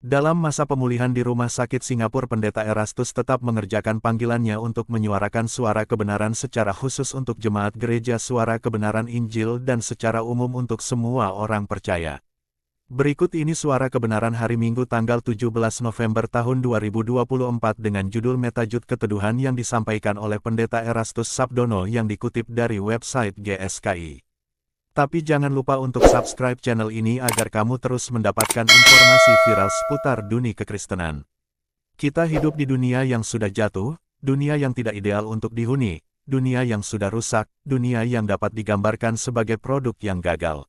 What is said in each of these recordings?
Dalam masa pemulihan di Rumah Sakit Singapura, Pendeta Erastus tetap mengerjakan panggilannya untuk menyuarakan suara kebenaran secara khusus untuk jemaat gereja, suara kebenaran Injil, dan secara umum untuk semua orang percaya. Berikut ini suara kebenaran hari Minggu tanggal 17 November tahun 2024 dengan judul Metajud Keteduhan yang disampaikan oleh Pendeta Erastus Sabdono yang dikutip dari website GSKI. Tapi jangan lupa untuk subscribe channel ini agar kamu terus mendapatkan informasi viral seputar dunia kekristenan. Kita hidup di dunia yang sudah jatuh, dunia yang tidak ideal untuk dihuni, dunia yang sudah rusak, dunia yang dapat digambarkan sebagai produk yang gagal.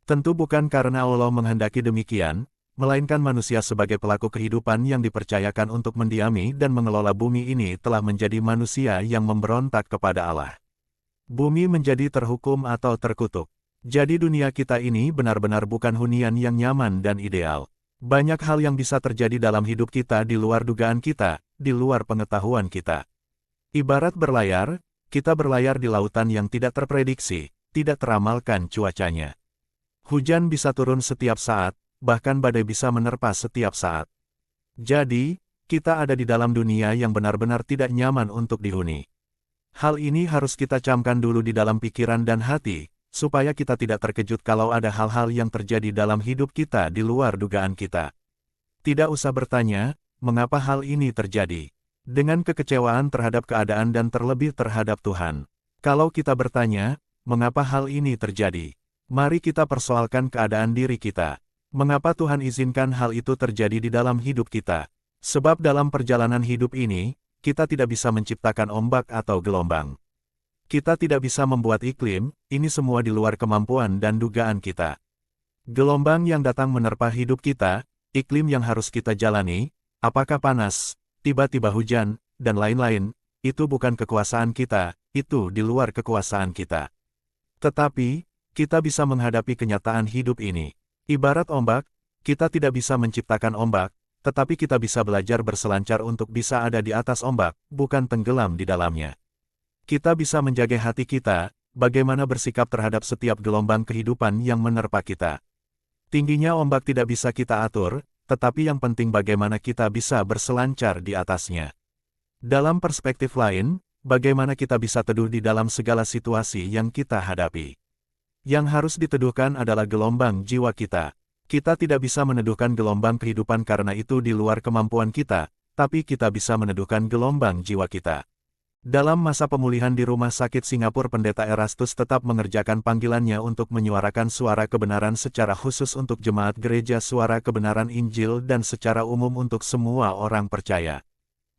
Tentu bukan karena Allah menghendaki demikian, melainkan manusia sebagai pelaku kehidupan yang dipercayakan untuk mendiami dan mengelola bumi ini telah menjadi manusia yang memberontak kepada Allah. Bumi menjadi terhukum atau terkutuk. Jadi dunia kita ini benar-benar bukan hunian yang nyaman dan ideal. Banyak hal yang bisa terjadi dalam hidup kita di luar dugaan kita, di luar pengetahuan kita. Ibarat berlayar, kita berlayar di lautan yang tidak terprediksi, tidak teramalkan cuacanya. Hujan bisa turun setiap saat, bahkan badai bisa menerpa setiap saat. Jadi, kita ada di dalam dunia yang benar-benar tidak nyaman untuk dihuni. Hal ini harus kita camkan dulu di dalam pikiran dan hati, supaya kita tidak terkejut kalau ada hal-hal yang terjadi dalam hidup kita di luar dugaan kita. Tidak usah bertanya, mengapa hal ini terjadi? Dengan kekecewaan terhadap keadaan dan terlebih terhadap Tuhan. Kalau kita bertanya, mengapa hal ini terjadi? Mari kita persoalkan keadaan diri kita. Mengapa Tuhan izinkan hal itu terjadi di dalam hidup kita? Sebab dalam perjalanan hidup ini, kita tidak bisa menciptakan ombak atau gelombang. Kita tidak bisa membuat iklim, ini semua di luar kemampuan dan dugaan kita. Gelombang yang datang menerpa hidup kita, iklim yang harus kita jalani, apakah panas, tiba-tiba hujan, dan lain-lain, itu bukan kekuasaan kita, itu di luar kekuasaan kita. Tetapi, kita bisa menghadapi kenyataan hidup ini. Ibarat ombak, kita tidak bisa menciptakan ombak, tetapi kita bisa belajar berselancar untuk bisa ada di atas ombak, bukan tenggelam di dalamnya. Kita bisa menjaga hati kita, bagaimana bersikap terhadap setiap gelombang kehidupan yang menerpa kita. Tingginya ombak tidak bisa kita atur, tetapi yang penting bagaimana kita bisa berselancar di atasnya. Dalam perspektif lain, bagaimana kita bisa teduh di dalam segala situasi yang kita hadapi. Yang harus diteduhkan adalah gelombang jiwa kita. Kita tidak bisa meneduhkan gelombang kehidupan karena itu di luar kemampuan kita, tapi kita bisa meneduhkan gelombang jiwa kita. Dalam masa pemulihan di Rumah Sakit Singapura, Pendeta Erastus tetap mengerjakan panggilannya untuk menyuarakan suara kebenaran secara khusus untuk jemaat gereja, suara kebenaran Injil, dan secara umum untuk semua orang percaya.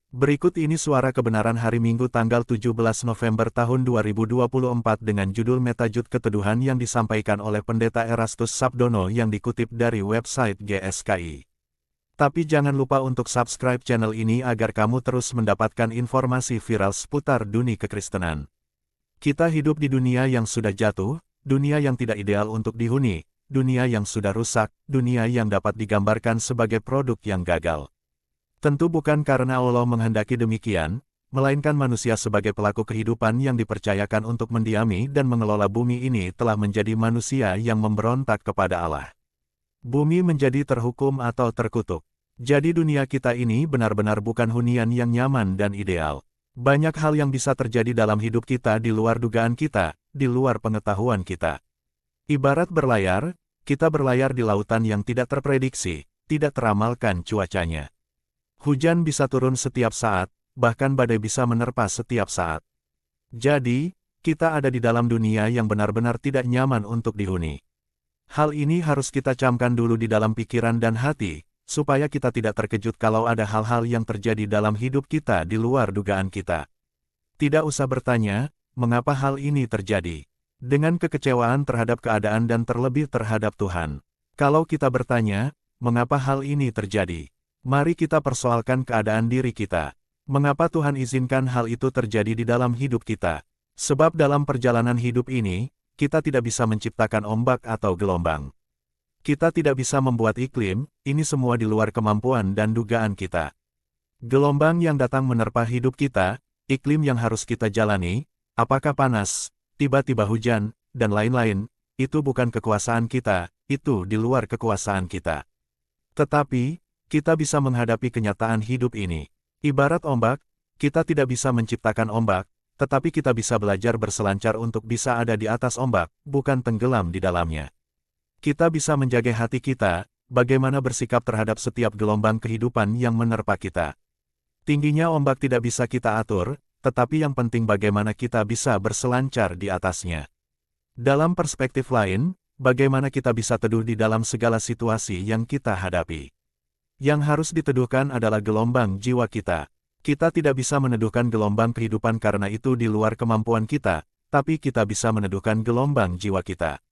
Berikut ini suara kebenaran hari Minggu tanggal 17 November tahun 2024 dengan judul Metajud Keteduhan yang disampaikan oleh Pendeta Erastus Sabdono yang dikutip dari website GSKI. Tapi jangan lupa untuk subscribe channel ini agar kamu terus mendapatkan informasi viral seputar dunia kekristenan. Kita hidup di dunia yang sudah jatuh, dunia yang tidak ideal untuk dihuni, dunia yang sudah rusak, dunia yang dapat digambarkan sebagai produk yang gagal. Tentu bukan karena Allah menghendaki demikian, melainkan manusia sebagai pelaku kehidupan yang dipercayakan untuk mendiami dan mengelola bumi ini telah menjadi manusia yang memberontak kepada Allah. Bumi menjadi terhukum atau terkutuk. Jadi dunia kita ini benar-benar bukan hunian yang nyaman dan ideal. Banyak hal yang bisa terjadi dalam hidup kita di luar dugaan kita, di luar pengetahuan kita. Ibarat berlayar, kita berlayar di lautan yang tidak terprediksi, tidak teramalkan cuacanya. Hujan bisa turun setiap saat, bahkan badai bisa menerpa setiap saat. Jadi, kita ada di dalam dunia yang benar-benar tidak nyaman untuk dihuni. Hal ini harus kita camkan dulu di dalam pikiran dan hati, supaya kita tidak terkejut kalau ada hal-hal yang terjadi dalam hidup kita di luar dugaan kita. Tidak usah bertanya, mengapa hal ini terjadi? Dengan kekecewaan terhadap keadaan dan terlebih terhadap Tuhan. Kalau kita bertanya, mengapa hal ini terjadi? Mari kita persoalkan keadaan diri kita. Mengapa Tuhan izinkan hal itu terjadi di dalam hidup kita? Sebab dalam perjalanan hidup ini, kita tidak bisa menciptakan ombak atau gelombang. Kita tidak bisa membuat iklim, ini semua di luar kemampuan dan dugaan kita. Gelombang yang datang menerpa hidup kita, iklim yang harus kita jalani, apakah panas, tiba-tiba hujan, dan lain-lain, itu bukan kekuasaan kita, itu di luar kekuasaan kita. Tetapi, Kita bisa menghadapi kenyataan hidup ini. Ibarat ombak, kita tidak bisa menciptakan ombak, tetapi kita bisa belajar berselancar untuk bisa ada di atas ombak, bukan tenggelam di dalamnya. Kita bisa menjaga hati kita, bagaimana bersikap terhadap setiap gelombang kehidupan yang menerpa kita. Tingginya ombak tidak bisa kita atur, tetapi yang penting bagaimana kita bisa berselancar di atasnya. Dalam perspektif lain, bagaimana kita bisa teduh di dalam segala situasi yang kita hadapi. Yang harus diteduhkan adalah gelombang jiwa kita. Kita tidak bisa meneduhkan gelombang kehidupan karena itu di luar kemampuan kita, tapi kita bisa meneduhkan gelombang jiwa kita.